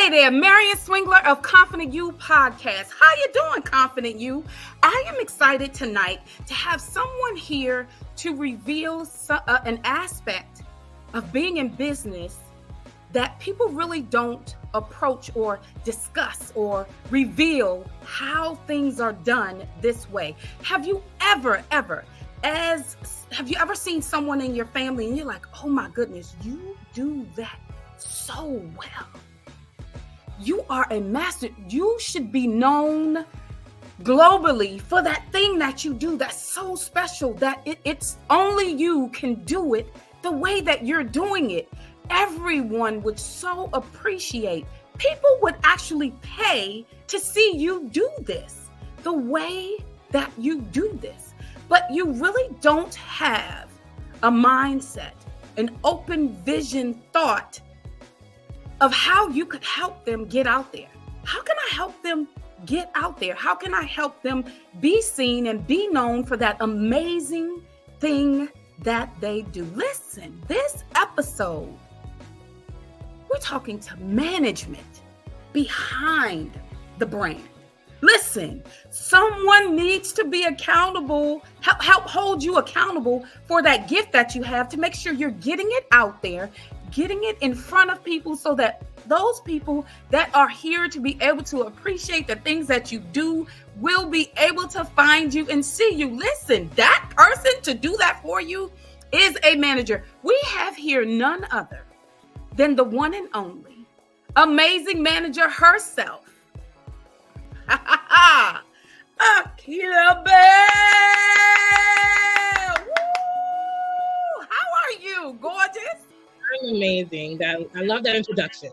Hey there, Marian Swindler of Confident You podcast. How you doing, Confident You? I am excited tonight to have someone here to reveal an aspect of being in business that people really don't approach or discuss or reveal how things are done this way. Have you ever seen someone in your family and you're like, oh my goodness, you do that so well. You are a master. You should be known globally for that thing that you do that's so special that it's only you can do it the way that you're doing it. Everyone would so appreciate. People would actually pay to see you do this the way that you do this. But you really don't have a mindset, an open vision thought of how you could help them get out there. How can I help them get out there? How can I help them be seen and be known for that amazing thing that they do? Listen, this episode, we're talking to management behind the brand. Listen, someone needs to be accountable, help hold you accountable for that gift that you have to make sure you're getting it out there, getting it in front of people so that those people that are here to be able to appreciate the things that you do will be able to find you and see you. Listen, that person to do that for you is a manager. We have here none other than the one and only amazing manager herself. Kaila Bell. Woo! How are you? Gorgeous? I'm amazing. I love that introduction.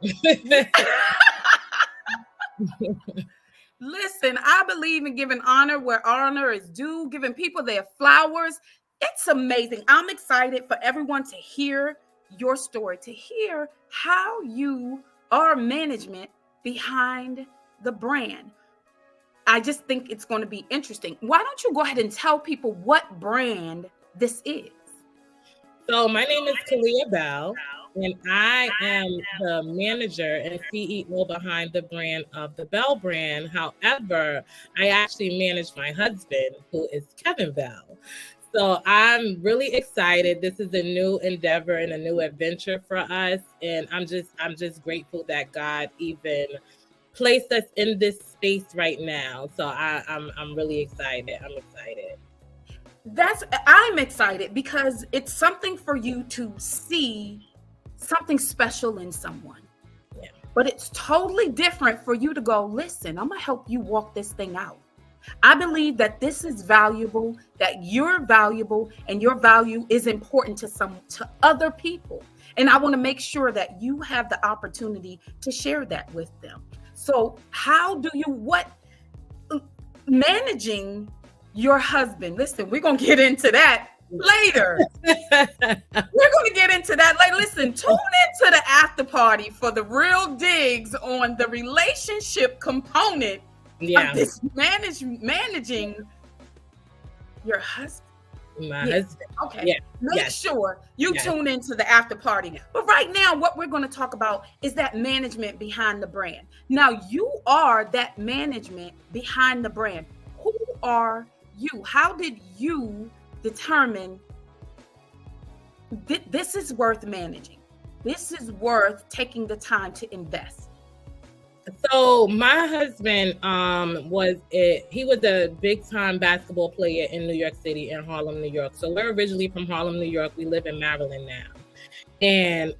Listen, I believe in giving honor where honor is due, giving people their flowers. It's amazing. I'm excited for everyone to hear your story, to hear how you are management behind the brand. I just think it's going to be interesting. Why don't you go ahead and tell people what brand this is? So my name is Kalia Bell, and I am the manager and CEO behind the brand of the Bell brand. However, I actually manage my husband, who is Kevin Bell. So I'm really excited. This is a new endeavor and a new adventure for us, and I'm just grateful that God even placed us in this space right now. So I'm really excited. I'm excited. I'm excited because it's something for you to see something special in someone. Yeah. But it's totally different for you to go, listen, I'm gonna help you walk this thing out. I believe that this is valuable, that you're valuable, and your value is important to other people. And I want to make sure that you have the opportunity to share that with them. So managing your husband, listen, we're going to get into that later. Listen, tune into the after party for the real digs on the relationship component of this managing your husband. My husband. Okay. Yeah. Make sure you tune into the after party. But right now, what we're going to talk about is that management behind the brand. Now, you are that management behind the brand. Who are you? How did you determine this is worth managing? This is worth taking the time to invest. So my husband he was a big time basketball player in New York City, in Harlem, New York. So we're originally from Harlem, New York. We live in Maryland now. And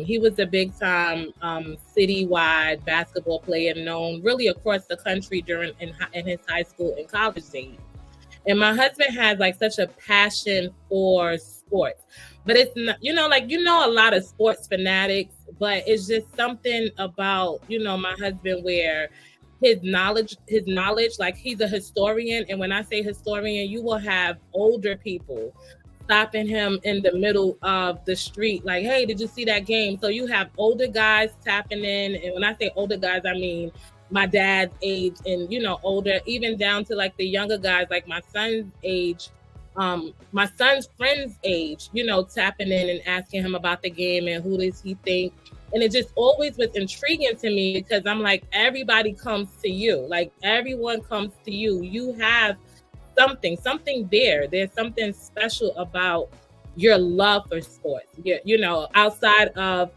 he was a big time citywide basketball player, known really across the country in his high school and college days. And my husband has like such a passion for sports. But it's not, a lot of sports fanatics, but it's just something about, my husband where his knowledge, like he's a historian. And when I say historian, you will have older people stopping him in the middle of the street, like, hey, did you see that game? So you have older guys tapping in. And when I say older guys, I mean my dad's age and, older, even down to like the younger guys, like my son's age. My son's friend's age, tapping in and asking him about the game and who does he think And it just always was intriguing to me because I'm like, everybody comes to you. Like everyone comes to you. You have something there. There's something special about your love for sports. You know, outside of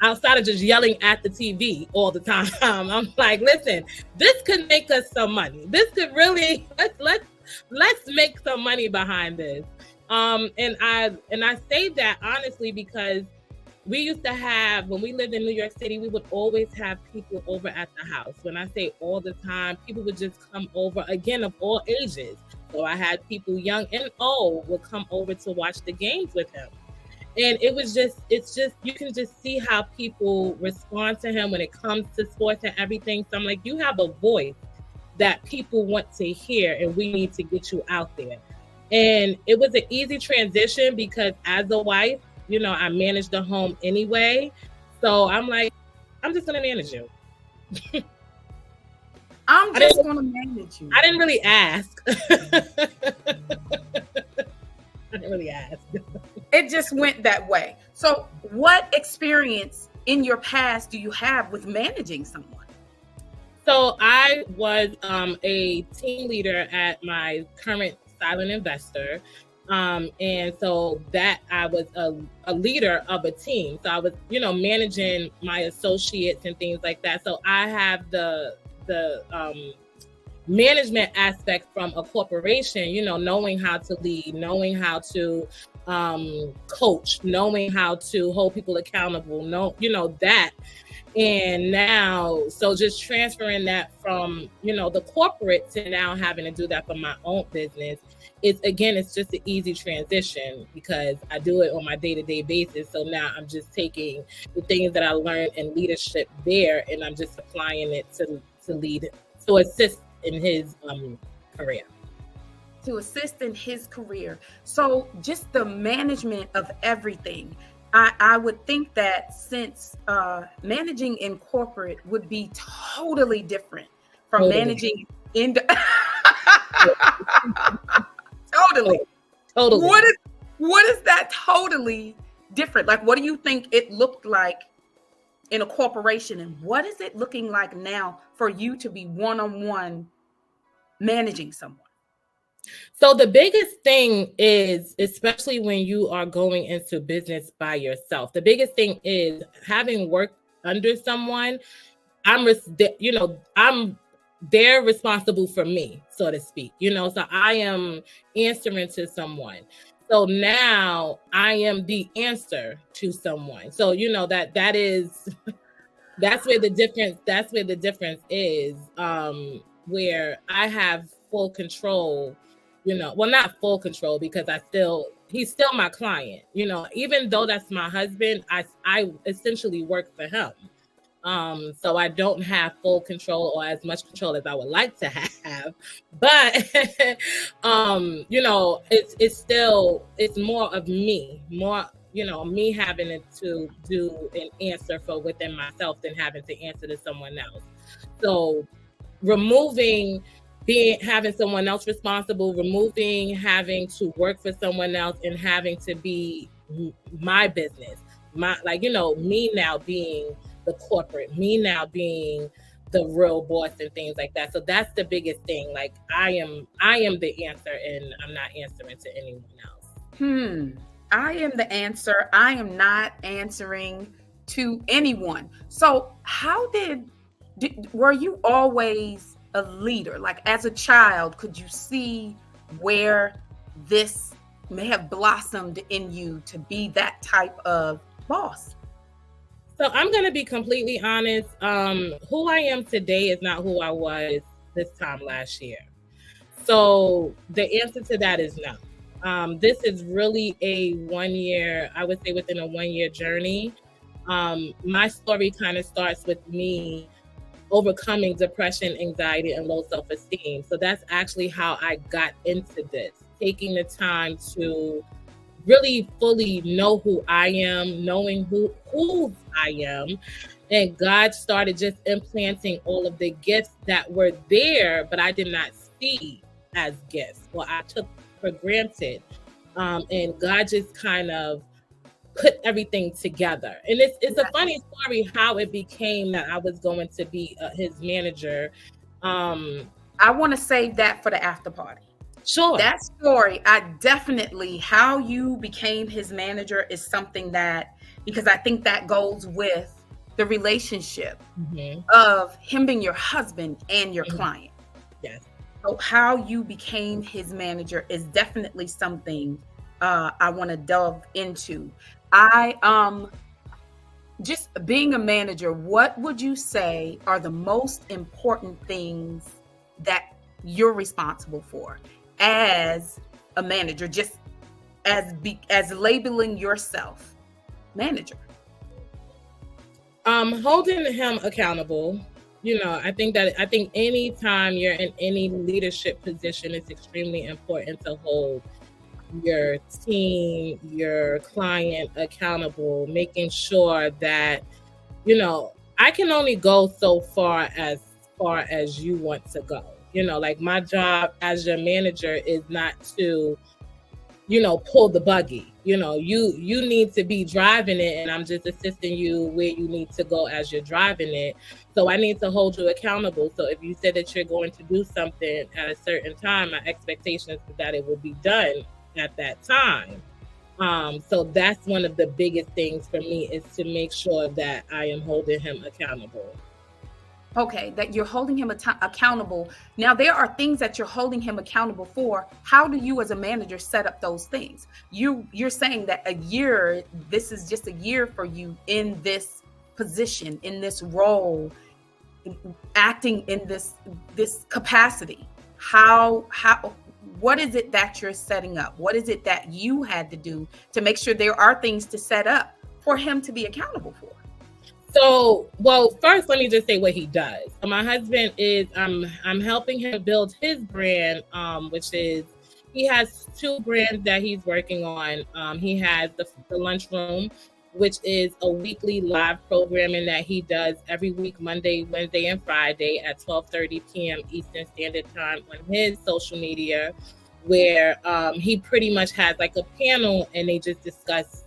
just yelling at the TV all the time. I'm like, listen, this could make us some money. This could really let's make some money behind this. And I say that honestly because we used to have, when we lived in New York City, we would always have people over at the house. When I say all the time, people would just come over, again, of all ages. So I had people young and old would come over to watch the games with him. And it's just, you can just see how people respond to him when it comes to sports and everything. So I'm like, you have a voice that people want to hear, and we need to get you out there. And it was an easy transition because as a wife, you know, I managed the home anyway. So I'm like, I'm just going to manage you. I'm just going to manage you. I didn't really ask. I didn't really ask. It just went that way. So what experience in your past do you have with managing someone? So I was a team leader at my current silent investor. And so that I was a leader of a team. So I was, you know, managing my associates and things like that. So I have the management aspect from a corporation, you know, knowing how to lead, knowing how to coach, knowing how to hold people accountable, you know, that. And now, so just transferring that from, you know, the corporate to now having to do that for my own business. It's just an easy transition because I do it on my day-to-day basis. So now I'm just taking the things that I learned in leadership there, and I'm just applying it to lead, to assist in his career. To assist in his career. So just the management of everything. I would think that since managing in corporate would be totally different from managing in Totally. What is that totally different? Like, what do you think it looked like in a corporation, and what is it looking like now for you to be one-on-one managing someone? So the biggest thing is, especially when you are going into business by yourself, the biggest thing is having worked under someone. They're responsible for me, so to speak, you know, so I am answering to someone. So now I am the answer to someone. So, you know, that's where the difference is, where I have full control, you know, well, not full control because he's still my client, you know, even though that's my husband, I essentially work for him. So I don't have full control or as much control as I would like to have, but, you know, it's more of me, you know, me having to do an answer for within myself than having to answer to someone else. So having someone else responsible, removing having to work for someone else and having to be my business, me now being the corporate, me now being the real boss and things like that. So that's the biggest thing. Like I am the answer and I'm not answering to anyone else. I am the answer. I am not answering to anyone. So how were you always a leader? Like as a child, could you see where this may have blossomed in you to be that type of boss? So I'm going to be completely honest. Who I am today is not who I was this time last year. So the answer to that is no. This is really I would say within a 1 year journey. My story kind of starts with me overcoming depression, anxiety, and low self-esteem. So that's actually how I got into this, taking the time to really fully know who I am, knowing who I am. And God started just implanting all of the gifts that were there, but I did not see as gifts, or I took for granted. And God just kind of put everything together. And it's a funny story how it became that I was going to be his manager. I want to save that for the after party. Sure. That story, how you became his manager is something that, because I think that goes with the relationship of him being your husband and your client. Yes. So how you became his manager is definitely something I want to delve into. Just being a manager, what would you say are the most important things that you're responsible for as a manager, just as labeling yourself manager? Holding him accountable. I think anytime you're in any leadership position, it's extremely important to hold your team, your client accountable, making sure that, I can only go so far as you want to go. Like my job as your manager is not to, pull the buggy. You need to be driving it, and I'm just assisting you where you need to go as you're driving it. So I need to hold you accountable. So if you said that you're going to do something at a certain time, my expectation is that it will be done at that time. So that's one of the biggest things for me, is to make sure that I am holding him accountable. Okay, that you're holding him accountable. Now, there are things that you're holding him accountable for. How do you as a manager set up those things? You're saying that this is just a year for you in this position, in this role, acting in this capacity. What is it that you're setting up? What is it that you had to do to make sure there are things to set up for him to be accountable for? So, well, first, let me just say what he does. So my husband is, I'm helping him build his brand, which is, he has 2 brands that he's working on. He has the Lunchroom, which is a weekly live programming that he does every week, Monday, Wednesday, and Friday at 12:30 p.m. Eastern Standard Time on his social media, where he pretty much has like a panel and they just discuss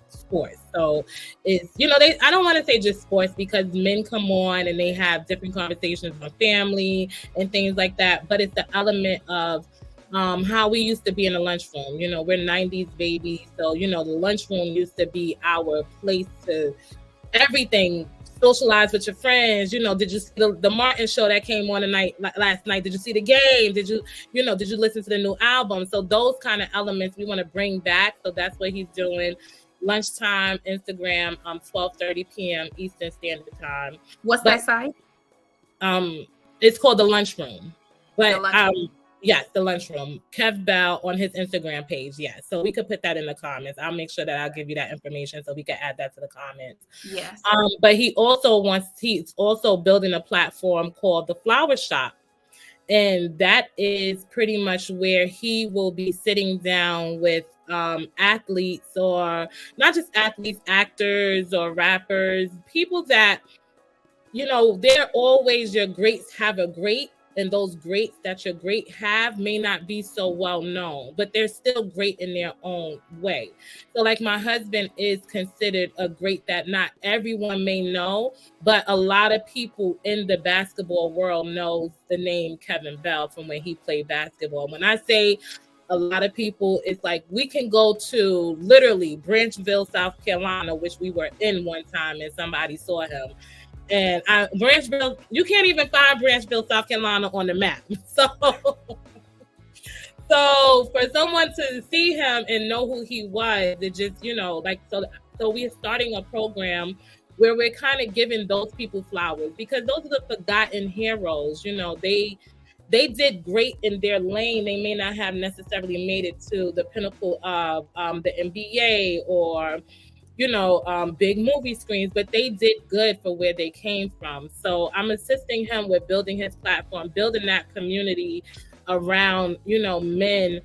sports. So it's, I don't want to say just sports, because men come on and they have different conversations on family and things like that, but it's the element of how we used to be in the lunchroom. We're 90s babies, so the lunchroom used to be our place to everything, socialize with your friends. Did you see the Martin show that came on last night? Did you see the game? Did you listen to the new album? So those kind of elements we want to bring back. So that's what he's doing. Lunchtime, Instagram, 12:30 p.m. Eastern Standard Time. What's that site? It's called the Lunchroom. But yes, the Lunchroom. Kev Bell on his Instagram page. Yes. So we could put that in the comments. I'll make sure that I'll give you that information so we can add that to the comments. Yes. But he's also building a platform called the Flower Shop. And that is pretty much where he will be sitting down with athletes, or not just athletes, actors or rappers, people that, they're always your greats have a great, and those greats that your great have may not be so well known, but they're still great in their own way. So like my husband is considered a great that not everyone may know, but a lot of people in the basketball world knows the name Kevin Bell from when he played basketball. When I say a lot of people, it's like we can go to literally Branchville, South Carolina, which we were in one time, and somebody saw him. And Branchville, you can't even find Branchville, South Carolina on the map. So for someone to see him and know who he was, it just, so we're starting a program where we're kind of giving those people flowers, because those are the forgotten heroes. They did great in their lane. They may not have necessarily made it to the pinnacle of the NBA or, big movie screens, but they did good for where they came from. So I'm assisting him with building his platform, building that community around, men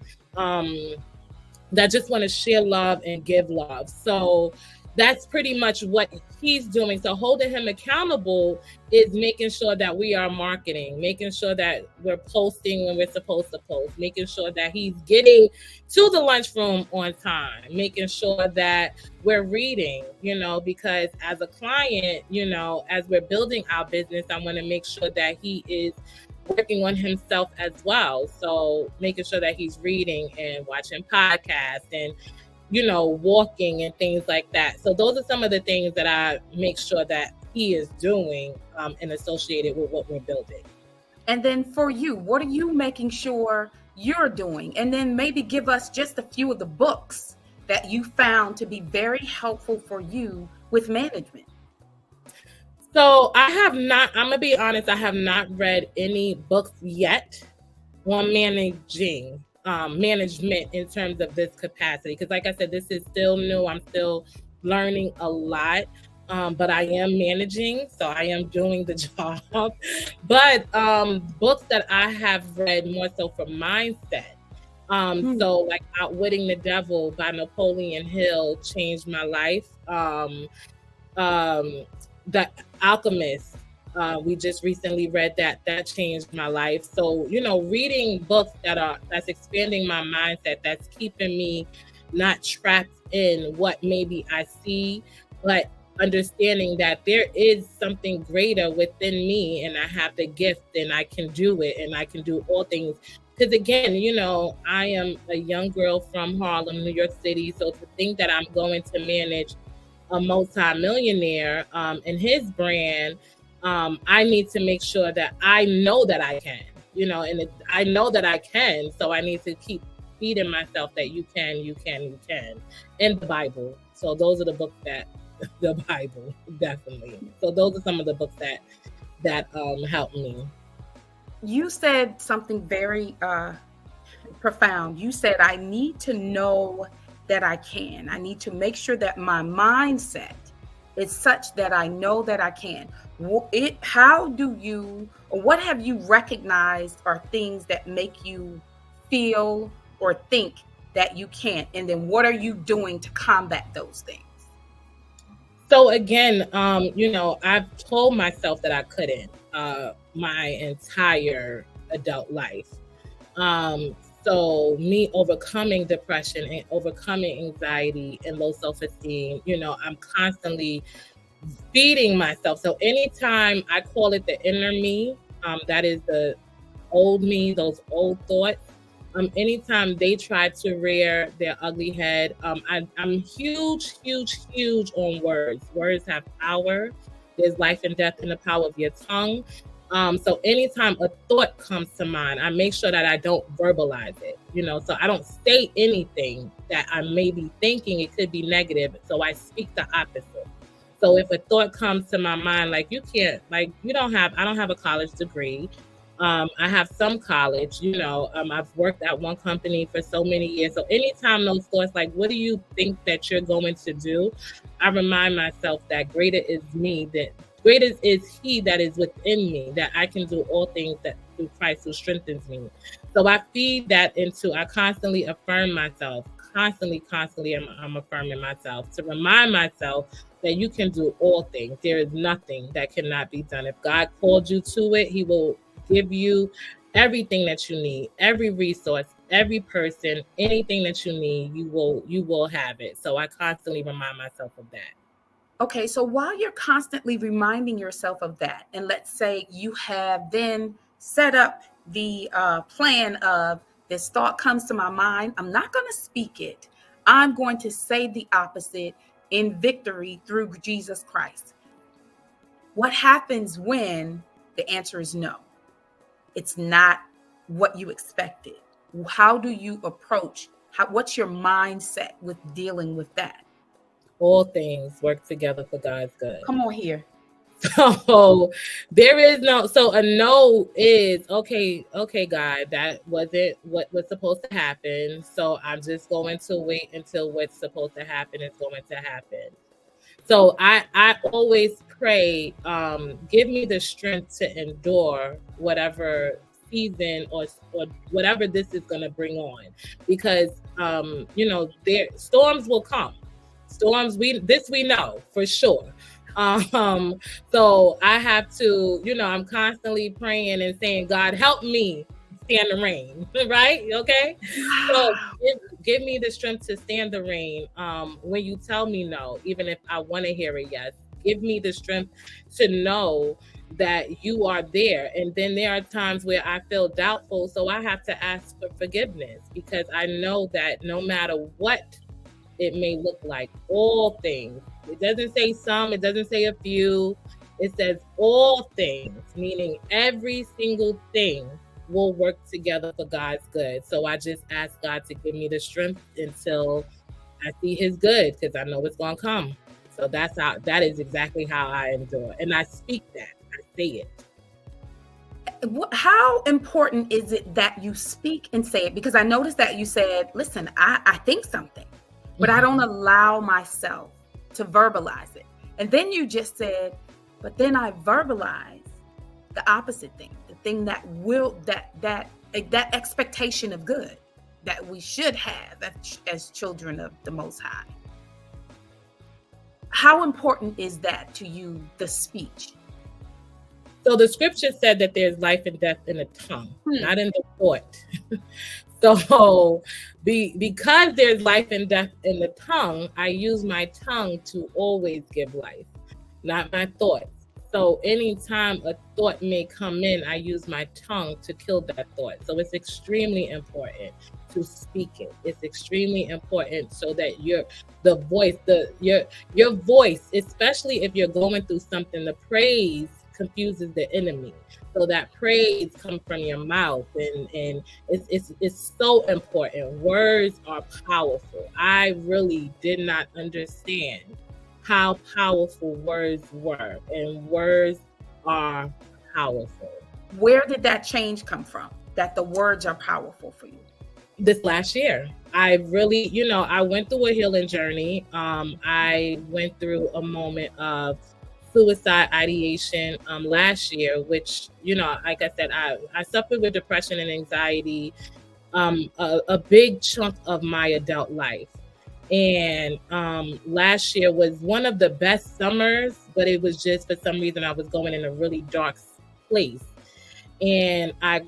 that just want to share love and give love. So that's pretty much what he's doing. So holding him accountable is making sure that we are marketing, making sure that we're posting when we're supposed to post, making sure that he's getting to the lunchroom on time, making sure that we're reading, because as a client, as we're building our business, I want to make sure that he is working on himself as well. So making sure that he's reading and watching podcasts and walking and things like that. So those are some of the things that I make sure that he is doing and associated with what we're building. And then for you, what are you making sure you're doing? And then maybe give us just a few of the books that you found to be very helpful for you with management. So I'm going to be honest, I have not read any books yet on management in terms of this capacity. Because like I said, this is still new. I'm still learning a lot, but I am managing, so I am doing the job. But books that I have read more so for mindset. So like Outwitting the Devil by Napoleon Hill changed my life. The Alchemist, we just recently read that changed my life. So reading books that's expanding my mindset, that's keeping me not trapped in what maybe I see, but understanding that there is something greater within me, and I have the gift, and I can do it, and I can do all things. Because again, I am a young girl from Harlem, New York City, so to think that I'm going to manage a multi-millionaire and his brand, I need to make sure that I know that I can, I know that I can. So I need to keep feeding myself that you can, in the Bible. So those are the books the Bible, definitely. So those are some of the books that helped me. You said something very profound. You said, I need to know that I can. I need to make sure that my mindset is such that I know that I can. How do you, or what have you recognized are things that make you feel or think that you can't? And then what are you doing to combat those things? So again, I've told myself that I couldn't my entire adult life. So me overcoming depression and overcoming anxiety and low self-esteem, I'm constantly feeding myself. So anytime I call it the inner me, that is the old me, those old thoughts. Anytime they try to rear their ugly head, I'm huge on words. Words have power. There's life and death in the power of your tongue. So anytime a thought comes to mind, I make sure that I don't verbalize it, so I don't say anything that I may be thinking it could be negative. So I speak the opposite. So if a thought comes to my mind, like I don't have a college degree. I have some college, I've worked at one company for so many years. So anytime those thoughts, like, what do you think that you're going to do? I remind myself that greater is me, that greater is he that is within me, that I can do all things that through Christ who strengthens me. So I feed that I constantly affirm myself, constantly I'm affirming myself to remind myself that you can do all things. There is nothing that cannot be done. If God called you to it, he will give you everything that you need, every resource, every person, anything that you need, you will have it. So I constantly remind myself of that. Okay, so while you're constantly reminding yourself of that, and let's say you have then set up the plan of, this thought comes to my mind, I'm not going to speak it. I'm going to say the opposite in victory through Jesus Christ. What happens when the answer is no? It's not what you expected. How do you approach, what's your mindset with dealing with that? All things work together for God's good. Come on here. So there is a no is okay, God, that wasn't what was supposed to happen. So I'm just going to wait until what's supposed to happen is going to happen. So I always pray, give me the strength to endure whatever season or whatever this is going to bring on, because, storms will come. Storms, we know for sure. So I have to, I'm constantly praying and saying, God, help me stand the rain, right? Okay. So give me the strength to stand the rain. When you tell me no, even if I want to hear a yes, give me the strength to know that you are there. And then there are times where I feel doubtful. So I have to ask for forgiveness, because I know that no matter what it may look like, all things, it doesn't say some, it doesn't say a few, it says all things, meaning every single thing will work together for God's good. So I just ask God to give me the strength until I see his good, because I know it's going to come. So that is exactly how I endure. And I speak that, I say it. How important is it that you speak and say it? Because I noticed that you said, listen, I think something, but I don't allow myself to verbalize it. And then you just said, but then I verbalize the opposite thing, the thing that will, that expectation of good that we should have as children of the Most High. How important is that to you, the speech? So the scripture said that there's life and death in the tongue, not in the thought. So because there's life and death in the tongue, I use my tongue to always give life, not my thoughts. So anytime a thought may come in, I use my tongue to kill that thought. So it's extremely important to speak it. It's extremely important so that your voice, especially if you're going through something, the praise confuses the enemy. So that praise comes from your mouth, and it's so important. Words are powerful. I really did not understand how powerful words were, and words are powerful. Where did that change come from, that the words are powerful for you? This last year, I really, I went through a healing journey. I went through a moment of suicide ideation last year, which, like I said, I suffered with depression and anxiety a big chunk of my adult life. And last year was one of the best summers, but it was just, for some reason, I was going in a really dark place. And I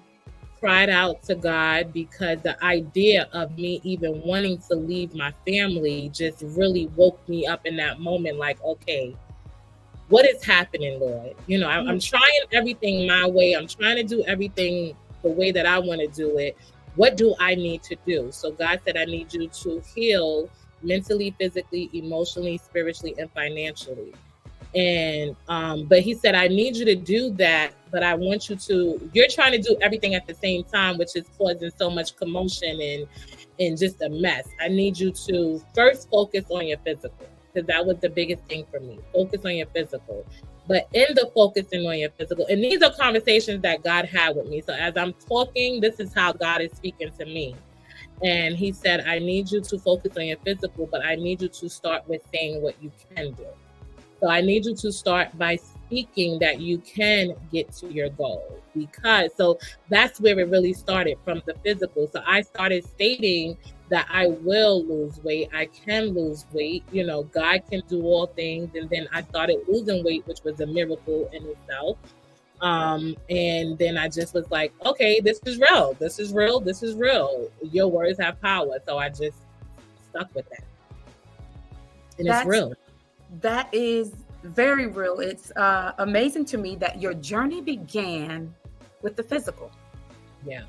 cried out to God, because the idea of me even wanting to leave my family just really woke me up in that moment. Like, okay, what is happening, Lord? I'm trying everything my way. I'm trying to do everything the way that I want to do it. What do I need to do? So God said, I need you to heal mentally, physically, emotionally, spiritually, and financially. And but he said, I need you to do that, but I want you to, you're trying to do everything at the same time, which is causing so much commotion and just a mess. I need you to first focus on your physical, because that was the biggest thing for me. Focus on your physical. But in the focusing on your physical, and these are conversations that God had with me. So as I'm talking, this is how God is speaking to me. And he said, I need you to focus on your physical, but I need you to start with saying what you can do. So I need you to start by speaking that you can get to your goal, because so that's where it really started, from the physical. So I started stating that I will lose weight. I can lose weight. God can do all things. And then I started losing weight, which was a miracle in itself. And then I just was like, okay, this is real. This is real. This is real. Your words have power. So I just stuck with that. And it's real. That is very real. It's amazing to me that your journey began with the physical. Yeah.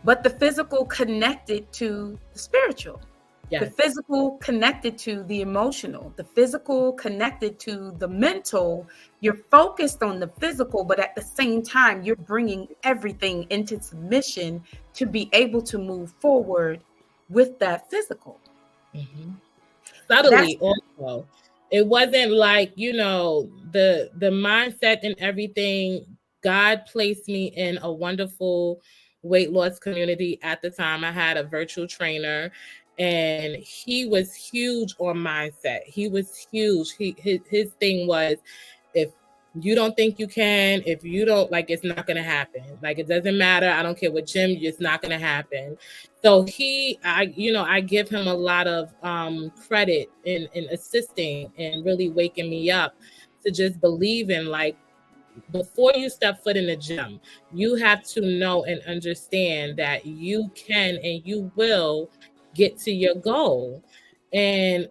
But the physical connected to the spiritual. Yes. The physical connected to the emotional. The physical connected to the mental. You're focused on the physical, but at the same time, you're bringing everything into submission to be able to move forward with that physical. Mm-hmm. Subtly also. It wasn't like, the mindset and everything. God placed me in a wonderful weight loss community at the time. I had a virtual trainer, and he was huge on mindset. He was huge. His thing was, if You don't think you can. If you don't, like, it's not going to happen. Like, it doesn't matter. I don't care what gym, it's not going to happen. So I give him a lot of credit in assisting and really waking me up to just believe in, like, before you step foot in the gym, you have to know and understand that you can and you will get to your goal. And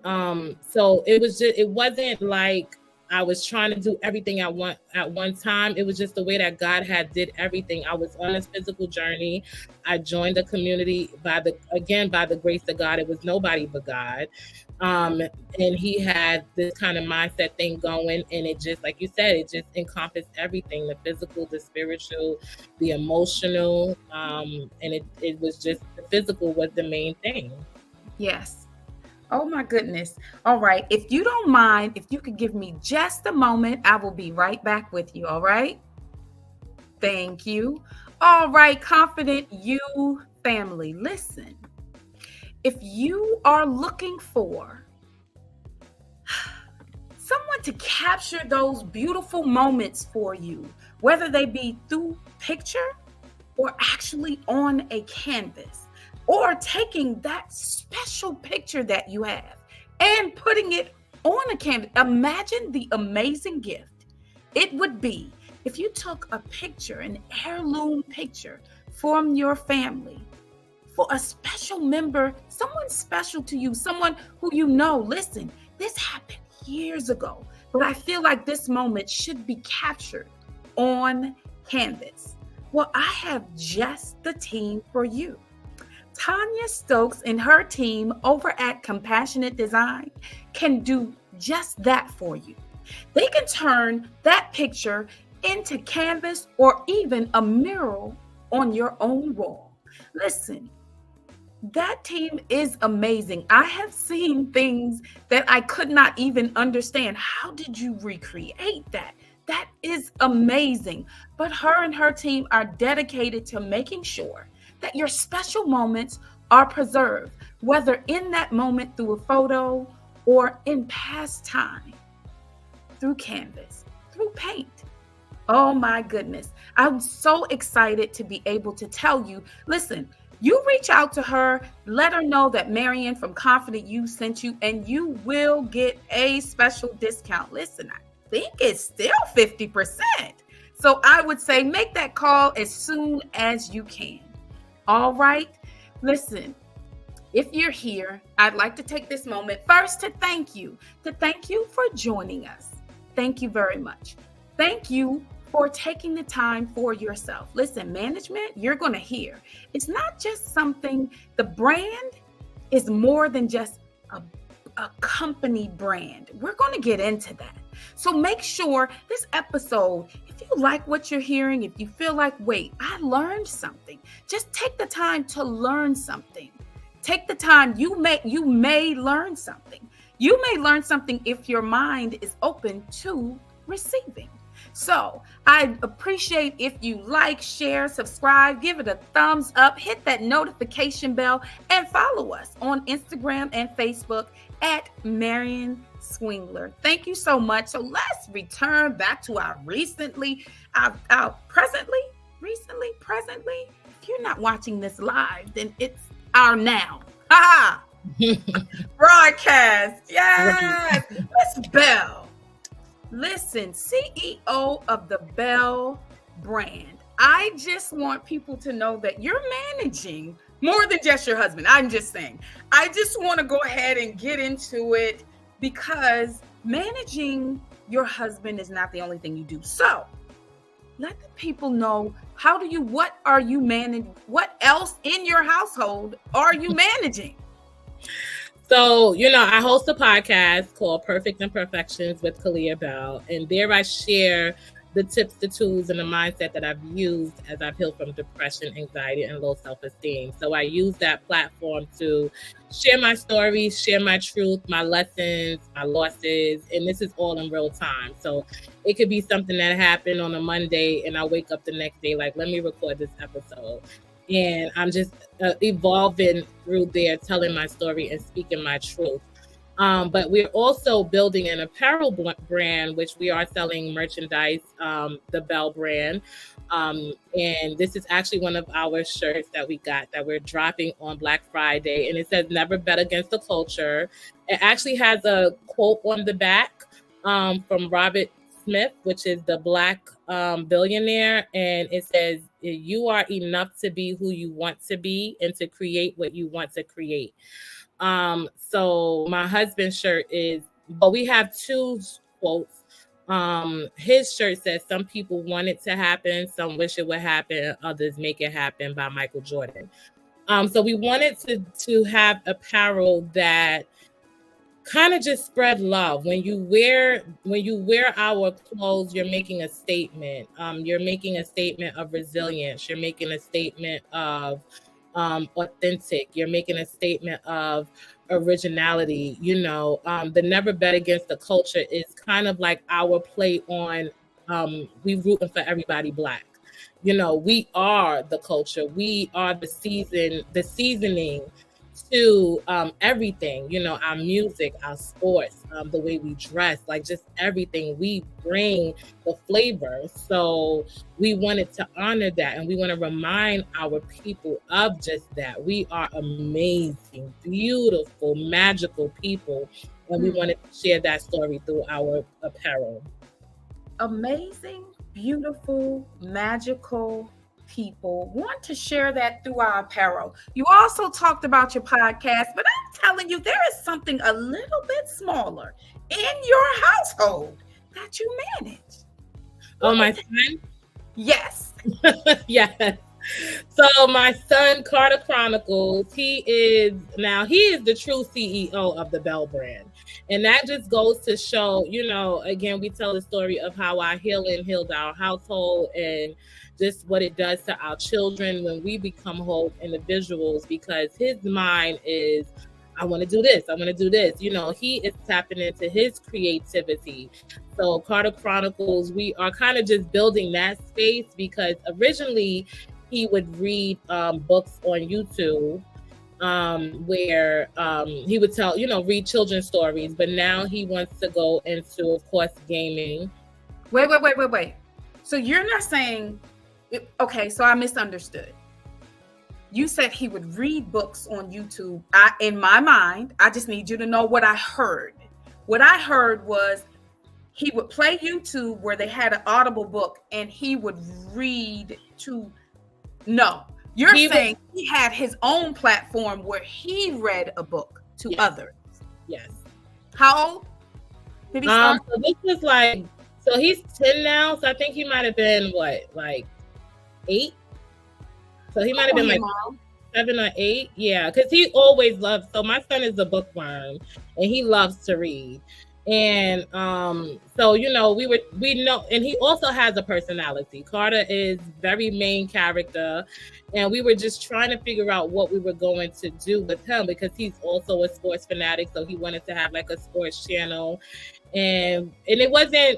so it wasn't like I was trying to do everything at one time. It was just the way that God had did everything. I was on this physical journey. I joined the community by the grace of God. It was nobody but God. And he had this kind of mindset thing going, and it just, like you said, it just encompassed everything: the physical, the spiritual, the emotional, and it was just, the physical was the main thing. Yes. Oh my goodness. All right. If you don't mind, if you could give me just a moment, I will be right back with you. All right. Thank you. All right. Confident You family, listen. If you are looking for someone to capture those beautiful moments for you, whether they be through picture or actually on a canvas, or taking that special picture that you have and putting it on a canvas, imagine the amazing gift it would be if you took a picture, an heirloom picture from your family, for a special member, someone special to you, someone who you know. Listen, this happened years ago, but I feel like this moment should be captured on canvas. Well, I have just the team for you. Tanya Stokes and her team over at Compassionate Design can do just that for you. They can turn that picture into canvas or even a mural on your own wall. Listen, that team is amazing. I have seen things that I could not even understand. How did you recreate that? That is amazing. But her and her team are dedicated to making sure that your special moments are preserved, whether in that moment through a photo or in past time, through canvas, through paint. Oh my goodness. I'm so excited to be able to tell you, listen, you reach out to her, let her know that Marian from Confident You sent you, and you will get a special discount. Listen, I think it's still 50%. So I would say make that call as soon as you can. All right. Listen, if you're here, I'd like to take this moment first to thank you for joining us. Thank you very much. Thank you for taking the time for yourself. Listen, management, you're going to hear. It's not just something, the brand is more than just a company brand. We're going to get into that. So make sure this episode, if you like what you're hearing, if you feel like, wait, I learned something, just take the time to learn something. Take the time. You may learn something. You may learn something if your mind is open to receiving. So I'd appreciate if you like, share, subscribe, give it a thumbs up, hit that notification bell, and follow us on Instagram and Facebook at Marian Swindler. Thank you so much. So let's return back to our presently. If you're not watching this live, then it's our now. Ha! Broadcast. Yes. Miss Bell. Listen, CEO of the Bell brand. I just want people to know that you're managing more than just your husband. I'm just saying. I just want to go ahead and get into it because managing your husband is not the only thing you do. So let the people know, what are you managing? What else in your household are you managing? So, I host a podcast called Perfect Imperfections with Kalia Bell. And there I share the tips, the tools, and the mindset that I've used as I've healed from depression, anxiety, and low self-esteem. So I use that platform to share my stories, share my truth, my lessons, my losses. And this is all in real time. So it could be something that happened on a Monday and I wake up the next day like, let me record this episode. And I'm just evolving through there, telling my story and speaking my truth. But we're also building an apparel brand, which we are selling merchandise, the Bell brand. And this is actually one of our shirts that we got that we're dropping on Black Friday. And it says, "Never bet against the culture." It actually has a quote on the back from Robert Smith, which is the Black billionaire. And it says, "You are enough to be who you want to be and to create what you want to create." So my husband's shirt is, but we have two quotes. His shirt says, "Some people want it to happen, some wish it would happen, others make it happen," by Michael Jordan. So we wanted to have apparel that kind of just spread love. When you wear our clothes, you're making a statement. You're making a statement of resilience. You're making a statement of authentic. You're making a statement of originality. The never bet against the culture is kind of like our play on we rooting for everybody Black. We are the culture. We are the seasoning to everything, our music, our sports, the way we dress, like just everything. We bring the flavor. So we wanted to honor that, and we want to remind our people of just that. We are amazing, beautiful, magical people, and we wanted to share that story through our apparel. Amazing, beautiful, magical people. Want to share that through our apparel. You also talked about your podcast, but I'm telling you, there is something a little bit smaller in your household that you manage. Oh, my son? Yes. Yes. So my son, Carter Chronicles, he is the true CEO of the Bell brand. And that just goes to show, again, we tell the story of how our healing healed our household and just what it does to our children when we become whole individuals, because his mind is, I want to do this. I want to do this. He is tapping into his creativity. So Carter Chronicles, we are kind of just building that space, because originally he would read books on YouTube where he would tell, read children's stories. But now he wants to go into, of course, gaming. Wait. So you're not saying, okay, so I misunderstood. You said he would read books on YouTube. In my mind, I just need you to know what I heard. What I heard was he would play YouTube where they had an Audible book and he would read to... No, you're saying he had his own platform where he read a book to others. Yes. How old did he start? So this is so he's 10 now. So I think he might have been 8. So he might have been 7 or 8. Yeah, because he always loves. So my son is a bookworm and he loves to read. And so we know, and he also has a personality. Carter is very main character, and we were just trying to figure out what we were going to do with him, because he's also a sports fanatic. So he wanted to have a sports channel, and it wasn't,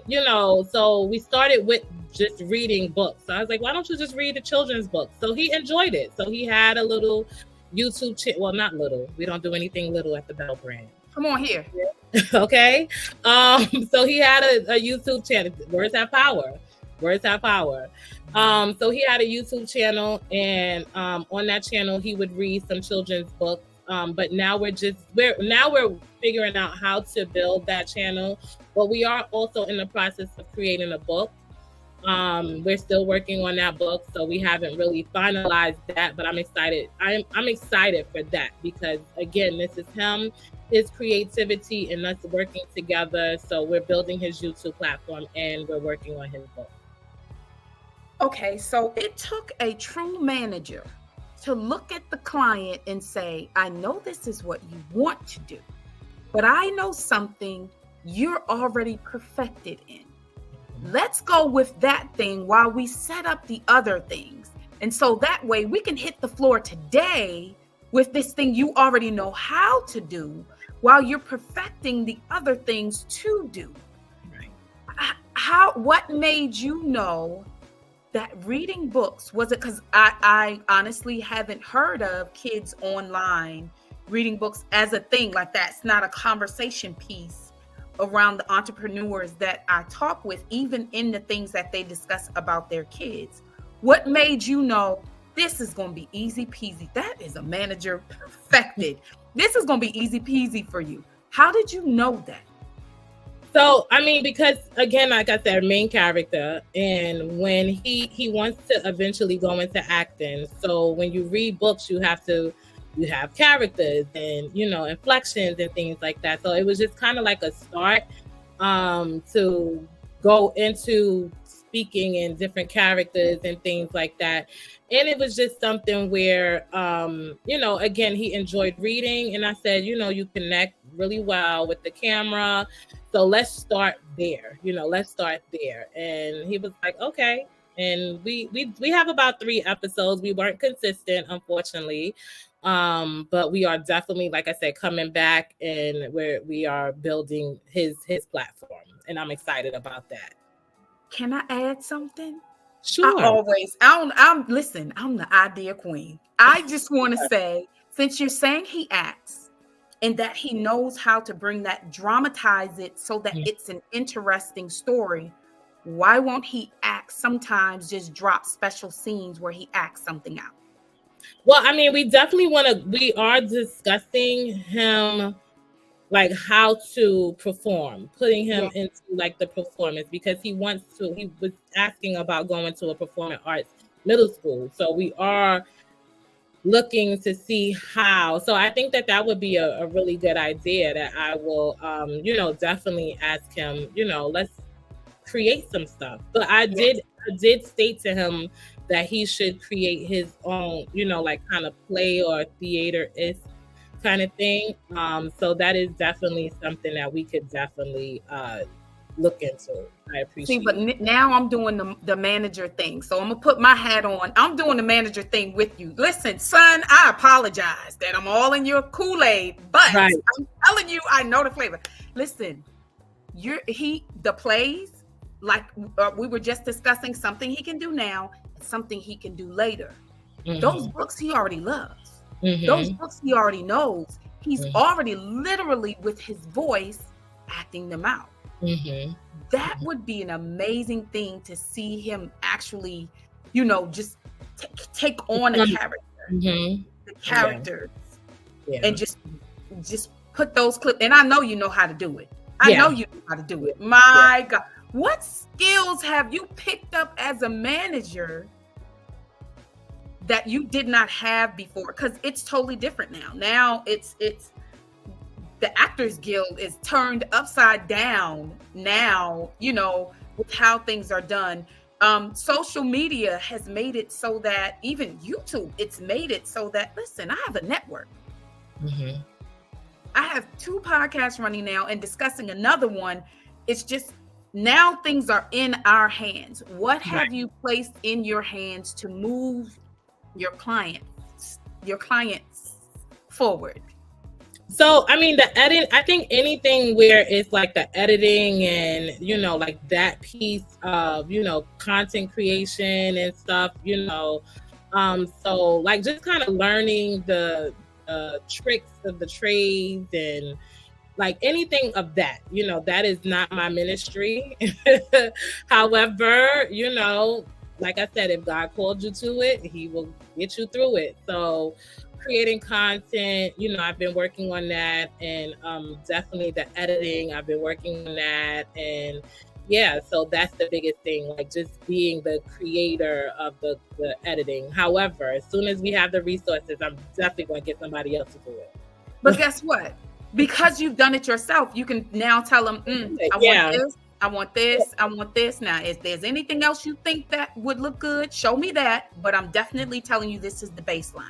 so we started with just reading books. So I was like, why don't you just read the children's books? So he enjoyed it. So he had a little YouTube channel. Well, not little. We don't do anything little at the Bell brand. Come on here. Okay. So he had a YouTube channel. Words have power. So he had a YouTube channel, and on that channel he would read some children's books. But now we're figuring out how to build that channel. But we are also in the process of creating a book. We're still working on that book, so we haven't really finalized that, but I'm excited. I'm excited for that, because again, this is him, his creativity, and us working together. So we're building his YouTube platform and we're working on his book. Okay, so it took a true manager to look at the client and say, I know this is what you want to do, but I know something you're already perfected in. Let's go with that thing while we set up the other things. And so that way we can hit the floor today with this thing you already know how to do while you're perfecting the other things to do. Right. What made you know that reading books, was it because I honestly haven't heard of kids online reading books as a thing. Like that's not a conversation piece around the entrepreneurs that I talk with, even in the things that they discuss about their kids. What made you know this is going to be easy peasy? That is a manager perfected. This is going to be easy peasy for you. How did you know that? So, I mean, because again, like I said, main character, and when he wants to eventually go into acting. So when you read books, you have characters and, you know, inflections and things like that. So it was just kind of like a start to go into speaking in different characters and things like that. And it was just something where, you know, again, he enjoyed reading. And I said, you know, you connect really well with the camera. So let's start there, you know, let's start there. And he was like, okay. And we have about 3 episodes. We weren't consistent, unfortunately. But we are definitely, like I said, coming back, and we are building his platform. And I'm excited about that. Can I add something? Sure. I'm the idea queen. I just want to say, since you're saying he acts and that he knows how to bring that, dramatize it so that it's an interesting story, why won't he act sometimes, just drop special scenes where he acts something out? Well, I mean, we are discussing him, like how to perform, putting him into like the performance, because he was asking about going to a performing arts middle school. So we are looking to see how. So I think that would be a really good idea, that I will, you know, definitely ask him, you know, let's create some stuff. But I did state to him that he should create his own, you know, like kind of play or theater-ish kind of thing. So that is definitely something that we could definitely look into. I appreciate it. But now I'm doing the manager thing. So I'm going to put my hat on. I'm doing the manager thing with you. Listen, son, I apologize that I'm all in your Kool-Aid, but I'm telling you, I know the flavor. Listen, the plays, like we were just discussing, something he can do now, and something he can do later. Those books he already loves. Those books he already knows. He's already literally with his voice acting them out. That would be an amazing thing to see him actually, you know, just take on a character, the characters, and just put those clips. And I know you know how to do it. I know you know how to do it. My God, what skills have you picked up as a manager that you did not have before? Because it's totally different now. Now it's the Actors Guild is turned upside down now, you know, with how things are done. Social media has made it so that, even YouTube, it's made it so that, listen, I have a network. I have 2 podcasts running now and discussing another one. It's just now things are in our hands. What have you placed in your hands to move your clients forward? So, I mean, the edit, I think anything where it's like the editing and, you know, like that piece of, you know, content creation and stuff, you know, so like just kind of learning the tricks of the trades and like anything of that, you know, that is not my ministry. However, you know, like I said, if God called you to it, he will get you through it. So creating content, you know, I've been working on that, and definitely the editing, I've been working on that. And so that's the biggest thing, like just being the creator of the editing. However, as soon as we have the resources, I'm definitely going to get somebody else to do it. But guess what? Because you've done it yourself, you can now tell them, I want this. Now, if there's anything else you think that would look good, show me that. But I'm definitely telling you, this is the baseline.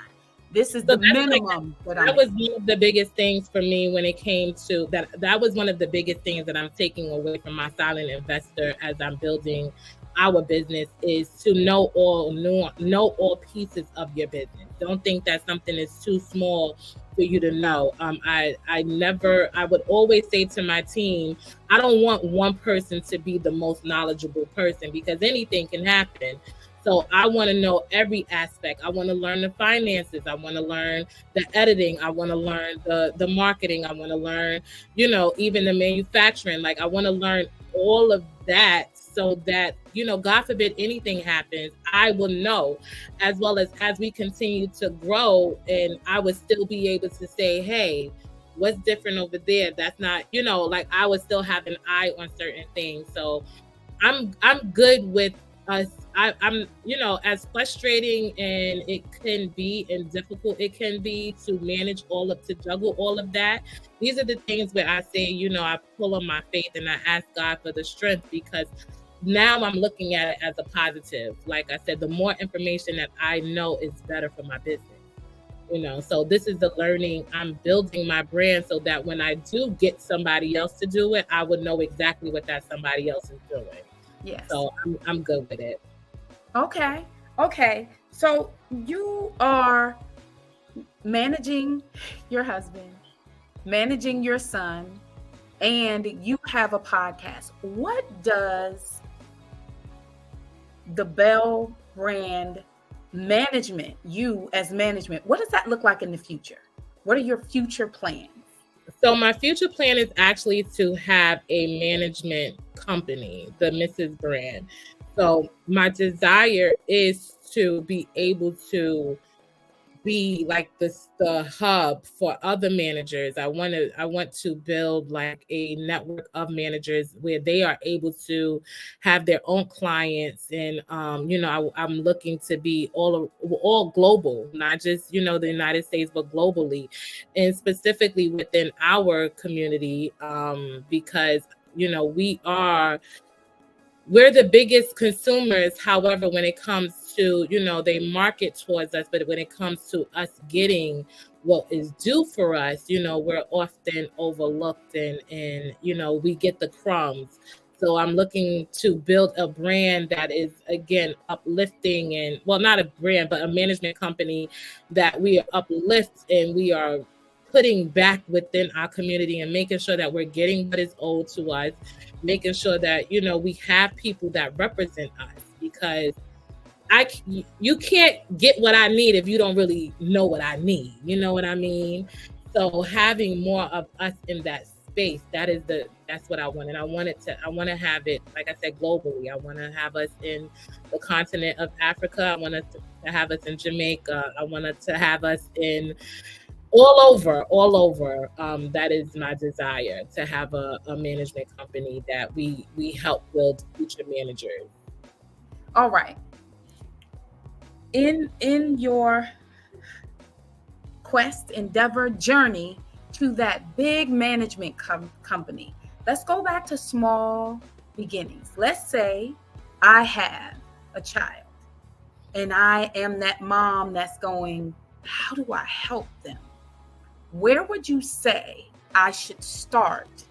This is the minimum. That was one of the biggest things for me when it came to that. That was one of the biggest things that I'm taking away from my silent investor as I'm building our business, is to know all pieces of your business. Don't think that something is too small for you to know. I would always say to my team, I don't want one person to be the most knowledgeable person, because anything can happen. So I want to know every aspect. I want to learn the finances. I want to learn the editing. I want to learn the marketing. I want to learn, even the manufacturing. Like I want to learn all of that so that, God forbid anything happens, I will know, as well as we continue to grow, and I would still be able to say, hey, what's different over there? That's not, like I would still have an eye on certain things. So I'm good with us. I'm, as frustrating and it can be and difficult it can be to manage to juggle all of that. These are the things where I say, I pull on my faith and I ask God for the strength, because now I'm looking at it as a positive. Like I said, the more information that I know is better for my business. So this is the learning. I'm building my brand so that when I do get somebody else to do it, I would know exactly what that somebody else is doing. Yes. So I'm good with it. Okay. So you are managing your husband, managing your son, and you have a podcast. What does the Bell brand management, you as management, what does that look like in the future? What are your future plans? So my future plan is actually to have a management company, the Mrs. Brand. So my desire is to be able to be like the hub for other managers. I want to build like a network of managers where they are able to have their own clients, and I'm looking to be all global, not just the United States, but globally, and specifically within our community, because we're the biggest consumers. However, when it comes to, they market towards us, but when it comes to us getting what is due for us, we're often overlooked, and we get the crumbs. So I'm looking to build a brand that is, again, uplifting, and not a brand, but a management company that we uplift and we are putting back within our community and making sure that we're getting what is owed to us, making sure that, we have people that represent us, because you can't get what I need if you don't really know what I need. You know what I mean? So having more of us in that space, that's what I want. And I want to have it, like I said, globally. I want to have us in the continent of Africa. I want to have us in Jamaica. I want to have us in all over. That is my desire, to have a management company that we help build future managers. All right. In your quest, endeavor, journey to that big management company, let's go back to small beginnings. Let's say I have a child and I am that mom that's going, how do I help them? Where would you say I should start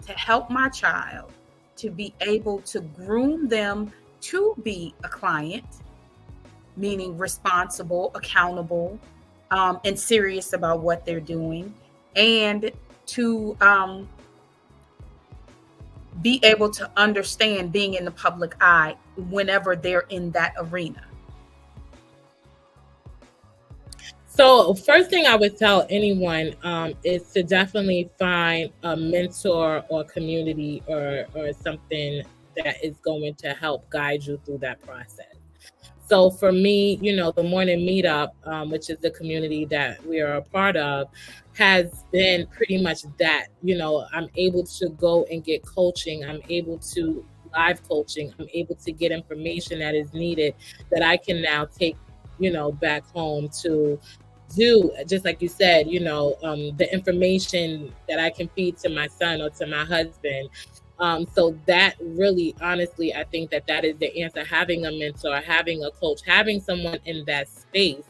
to help my child to be able to groom them to be a client, meaning responsible, accountable, and serious about what they're doing, and to be able to understand being in the public eye whenever they're in that arena? So first thing I would tell anyone is to definitely find a mentor or community or something that is going to help guide you through that process. So for me, the Morning Meetup, which is the community that we are a part of, has been pretty much that. I'm able to go and get coaching. I'm able to live coaching. I'm able to get information that is needed that I can now take, back home to do, just like you said, the information that I can feed to my son or to my husband. So that really, honestly, I think that is the answer. Having a mentor, having a coach, having someone in that space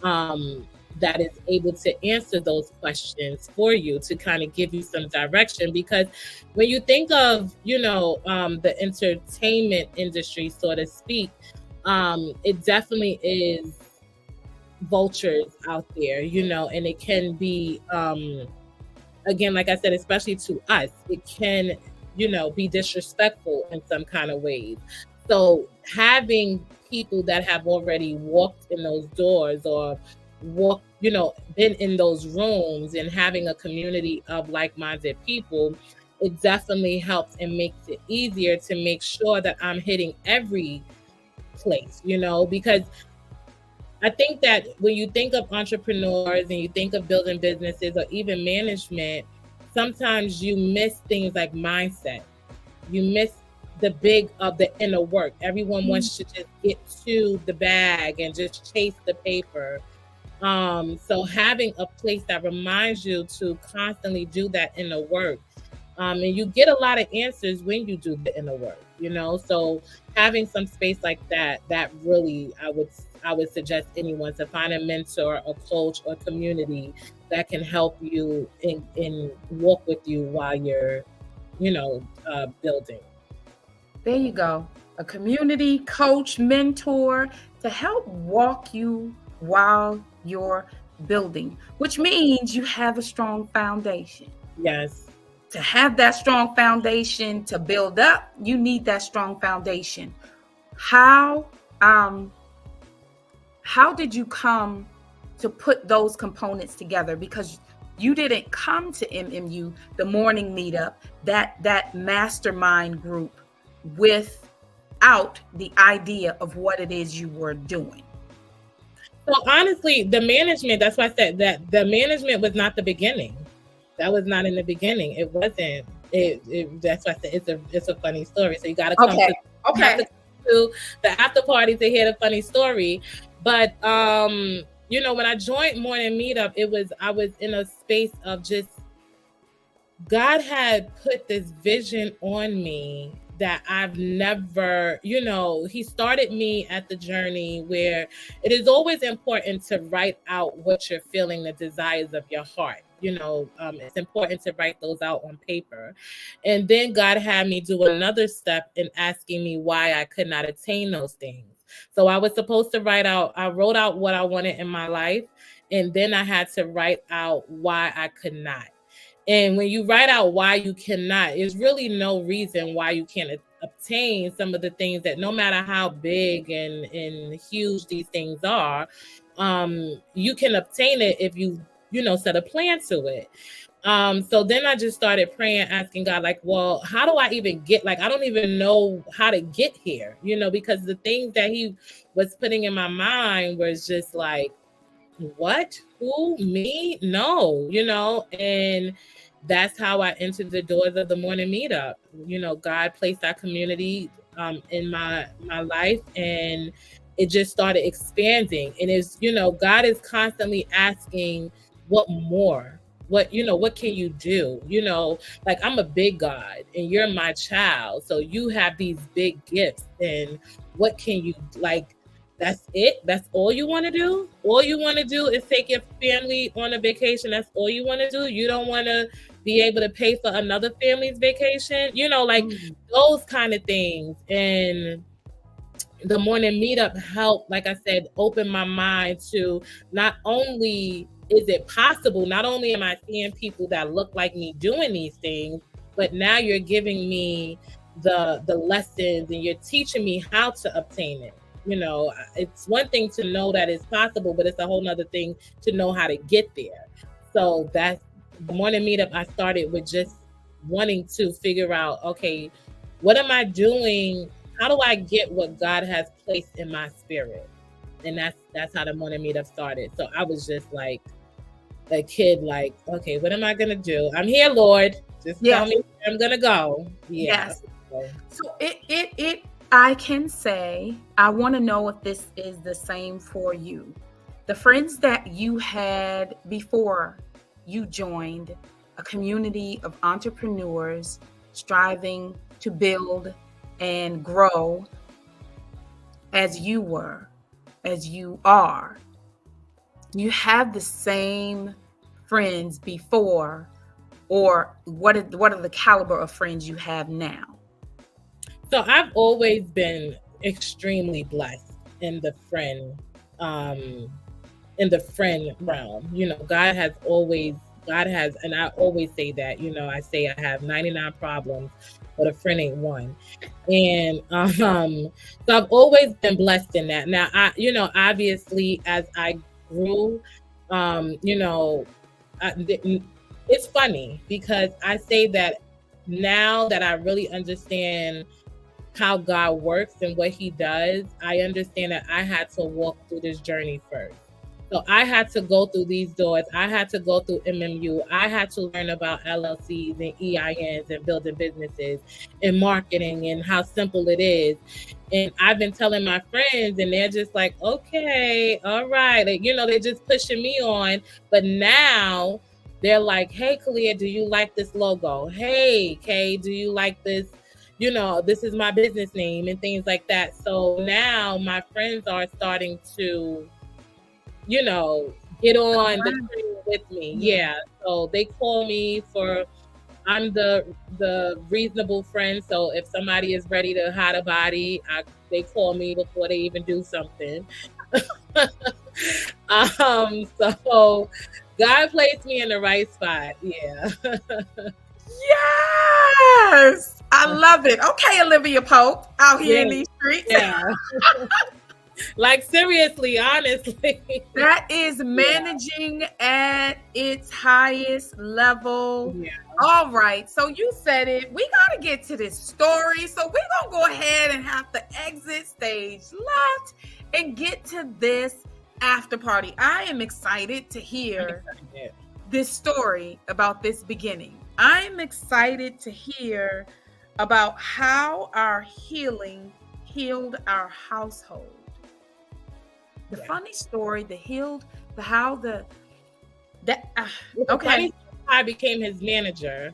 that is able to answer those questions for you, to kind of give you some direction. Because when you think of, the entertainment industry, so to speak, it definitely is vultures out there, and it can be, again, like I said, especially to us, it can, be disrespectful in some kind of ways. So having people that have already walked in those doors or walked, been in those rooms, and having a community of like-minded people, it definitely helps and makes it easier to make sure that I'm hitting every place, because I think that when you think of entrepreneurs and you think of building businesses or even management, sometimes you miss things like mindset. You miss the inner work. Everyone wants to just get to the bag and just chase the paper. So having a place that reminds you to constantly do that inner work. And you get a lot of answers when you do the inner work, so having some space like that really, I would suggest anyone to find a mentor, a coach, or community that can help you and walk with you while you're, building. There you go. A community, coach, mentor to help walk you while you're building, which means you have a strong foundation. Yes. To have that strong foundation to build up, you need that strong foundation. How did you come to put those components together? Because you didn't come to MMU, the morning meetup, that mastermind group, without the idea of what it is you were doing. So honestly, the management, that's why I said that the management was not the beginning. That was not in the beginning. It wasn't. That's why I said it's a funny story. So you got to come to the after party to hear the funny story. But when I joined Morning Meetup, I was in a space of just, God had put this vision on me that I've never, he started me at the journey where it is always important to write out what you're feeling, the desires of your heart. It's important to write those out on paper. And then God had me do another step in asking me why I could not attain those things. So I was supposed to I wrote out what I wanted in my life, and then I had to write out why I could not. And when you write out why you cannot, there's really no reason why you can't obtain some of the things that, no matter how big and huge these things are, you can obtain it if you set a plan to it. So then I just started praying, asking God, like, well, how do I even get, I don't even know how to get here, because the things that he was putting in my mind was just like, what? Who? Me? No, and that's how I entered the doors of the Morning Meetup. God placed that community in my life, and it just started expanding. And it's, God is constantly asking, what more? What can you do? I'm a big God and you're my child. So you have these big gifts, and what can you, that's it? That's all you want to do? All you want to do is take your family on a vacation. That's all you want to do? You don't want to be able to pay for another family's vacation? Those kind of things. And the Morning Meetup helped, like I said, open my mind to, not only is it possible, not only am I seeing people that look like me doing these things, but now you're giving me the lessons and you're teaching me how to obtain it. It's one thing to know that it's possible, but it's a whole nother thing to know how to get there. So that's the Morning Meetup. I started with just wanting to figure out, okay, what am I doing? How do I get what God has placed in my spirit? And that's how the Morning Meetup started. So I was just like a kid, like, okay, what am I gonna do? I'm here, Lord. Just tell me where I'm gonna go. Yeah. Yes. So it I can say, I want to know if this is the same for you. The friends that you had before you joined a community of entrepreneurs striving to build and grow as you were, as you are, you have the same friends before, or what are the caliber of friends you have now? So I've always been extremely blessed in the friend realm. God has always God has, and I always say that, I say I have 99 problems, but a friend ain't one. And so I've always been blessed in that. Now, obviously, as I grew, it's funny because I say that now that I really understand how God works and what he does, I understand that I had to walk through this journey first. So I had to go through these doors. I had to go through MMU. I had to learn about LLCs and EINs and building businesses and marketing and how simple it is. And I've been telling my friends and they're just like, okay, all right. Like, they're just pushing me on. But now they're like, hey, Kalia, do you like this logo? Hey, Kay, do you like this? This is my business name and things like that. So now my friends are starting to, get on the train with me. Yeah. So they call me I'm the reasonable friend. So if somebody is ready to hide a body, they call me before they even do something. So God placed me in the right spot. Yeah. Yes, I love it. Okay, Olivia Pope out here in these streets. Yeah. Like seriously, honestly. That is managing at its highest level. Yeah. All right. So you said it. We got to get to this story. So we're going to go ahead and have to exit stage left and get to this after party. I am excited to hear this story about this beginning. I'm excited to hear about how our healing healed our household. The funny story, okay. I became his manager,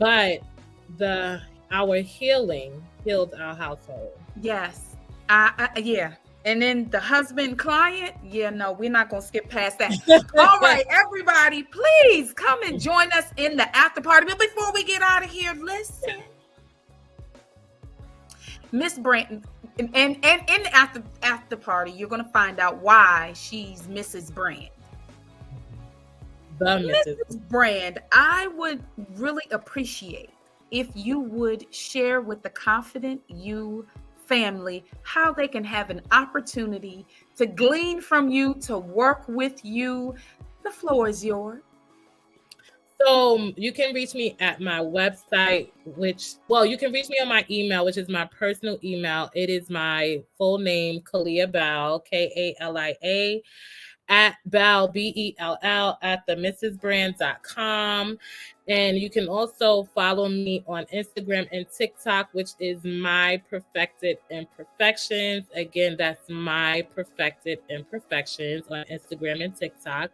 but our healing healed our household. Yes. Yeah. And then the husband client, no, we're not going to skip past that. All right, everybody, please come and join us in the after party. But before we get out of here, listen. Miss Brand, and in the after party, you're going to find out why she's Mrs. Brand. Mrs. Brand, I would really appreciate if you would share with the Confident You family how they can have an opportunity to glean from you, to work with you. The floor is yours. So you can reach me at my website, you can reach me on my email, which is my personal email. It is my full name, Kalia Bell, Kalia, at Bell, Bell, at themrsbrand.com. And you can also follow me on Instagram and TikTok, which is My Perfected Imperfections. Again, that's My Perfected Imperfections on Instagram and TikTok.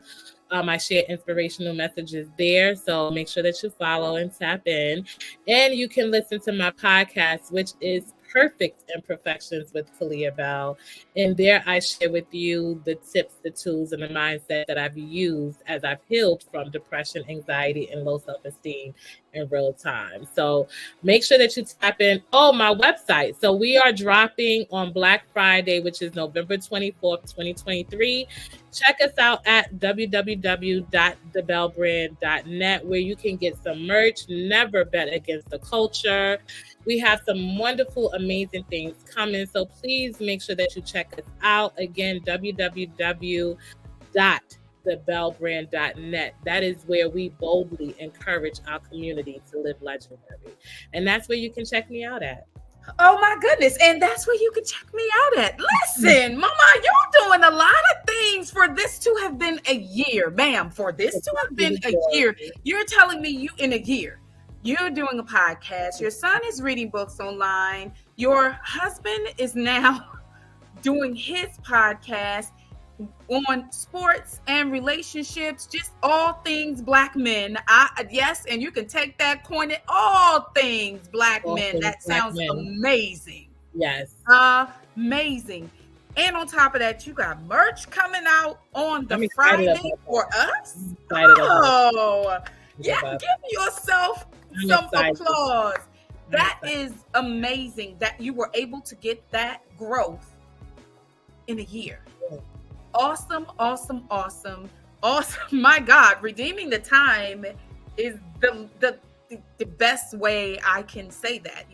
I share inspirational messages there. So make sure that you follow and tap in. And you can listen to my podcast, which is Perfect Imperfections with Kalia Bell. And there I share with you the tips, the tools, and the mindset that I've used as I've healed from depression, anxiety, and low self-esteem in real time. So make sure that you tap in. Oh, my website. So we are dropping on Black Friday, which is November 24th, 2023. Check us out at www.thebellbrand.net, where you can get some merch. Never bet against the culture. We have some wonderful, amazing things coming. So please make sure that you check us out. Again, www.thebellbrand.net. That is where we boldly encourage our community to live legendary. And that's where you can check me out at. Oh my goodness. And that's where you can check me out at. Listen, Mama, you're doing a lot of things for this to have been a year. Ma'am, for this to have been a year. You're telling me you in a year. You're doing a podcast. Your son is reading books online. Your husband is now doing his podcast on sports and relationships, just all things Black men. Yes, and you can take that coin at all things Black men. That sounds amazing. Yes. Amazing. And on top of that, you got merch coming out on the Friday for us. Oh, yeah, give yourself some applause. That is amazing that you were able to get that growth in a year. Awesome, awesome, awesome. Awesome. My God, redeeming the time is the best way I can say that.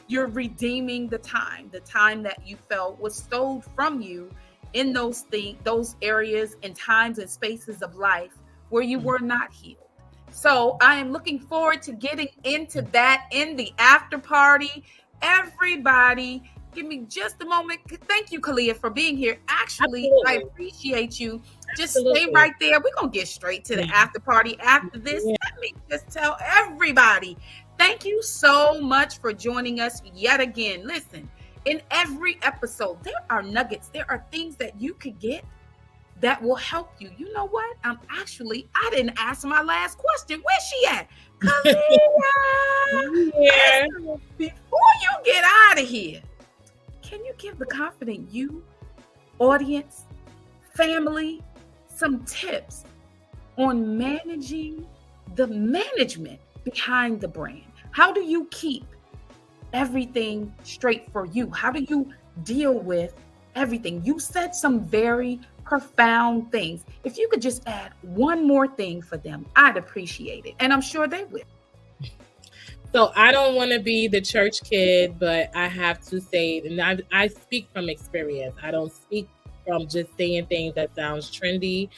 You're redeeming the time that you felt was stole from you in those areas and times and spaces of life where you were not healed. So I am looking forward to getting into that in the after party. Everybody, give me just a moment. Thank you, Kalia, for being here. Actually, I Absolutely. appreciate you. Just Absolutely. stay right there. We're going to get straight to the after party after this. Yeah. Let me just tell everybody, thank you so much for joining us yet again. Listen, in every episode, there are nuggets. There are things that you could get that will help you. You know what? I didn't ask my last question. Where's she at? Kalia! Yeah. Before you get out of here, can you give the confident you, audience, family, some tips on managing the management behind the brand? How do you keep everything straight for you? How do you deal with everything? You said some very profound things. If you could just add one more thing for them, I'd appreciate it. And I'm sure they will. So I don't want to be the church kid, but I have to say, and I speak from experience. I don't speak from just saying things that sounds trendy,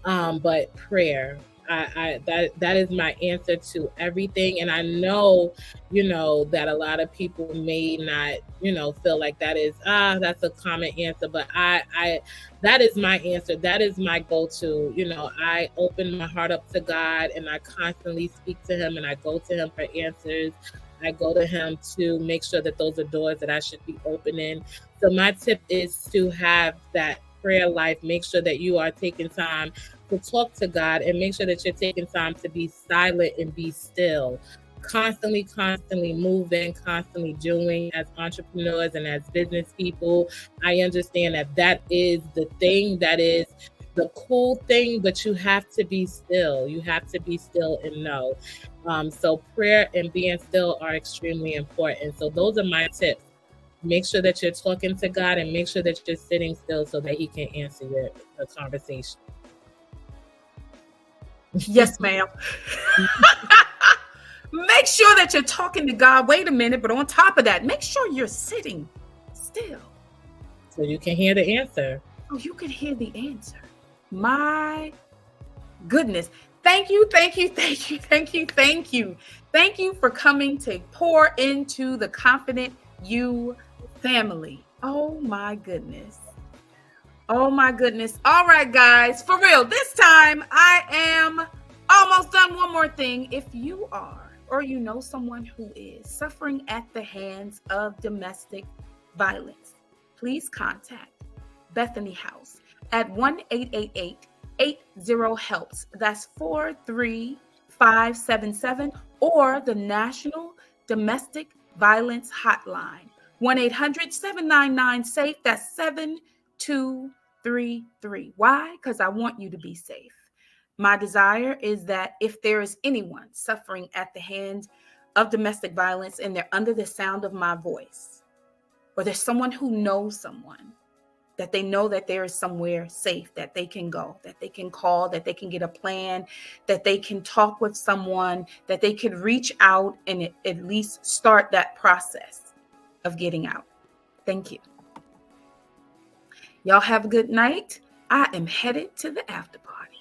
but prayer. That is my answer to everything. And I know, that a lot of people may not, feel like that is, that's a common answer, but that is my answer. That is my go-to. I open my heart up to God and I constantly speak to him and I go to him for answers. I go to him to make sure that those are doors that I should be opening. So my tip is to have that prayer life. Make sure that you are taking time to talk to God and make sure that you're taking time to be silent and be still. Constantly moving, constantly doing. As entrepreneurs and as business people, I understand that is the thing, that is the cool thing, but you have to be still. You have to be still and know. So prayer and being still are extremely important. So those are my tips. Make sure that you're talking to God and make sure that you're sitting still so that he can answer your conversation. Yes, ma'am. Make sure that you're talking to God. Wait a minute, but on top of that, make sure you're sitting still. So you can hear the answer. Oh, you can hear the answer. My goodness. Thank you. Thank you for coming to pour into the Confident You family. Oh my goodness. All right, guys, for real, this time I am almost done. One more thing. If you are or you know someone who is suffering at the hands of domestic violence, please contact Bethany House at 1-888-80-HELPS. That's 43577, or the National Domestic Violence Hotline, 1-800-799-SAFE. That's 7233. Why? Because I want you to be safe. My desire is that if there is anyone suffering at the hands of domestic violence and they're under the sound of my voice, or there's someone who knows someone, that they know that there is somewhere safe that they can go, that they can call, that they can get a plan, that they can talk with someone, that they could reach out and at least start that process of getting out. Thank you. Y'all have a good night. I am headed to the after party.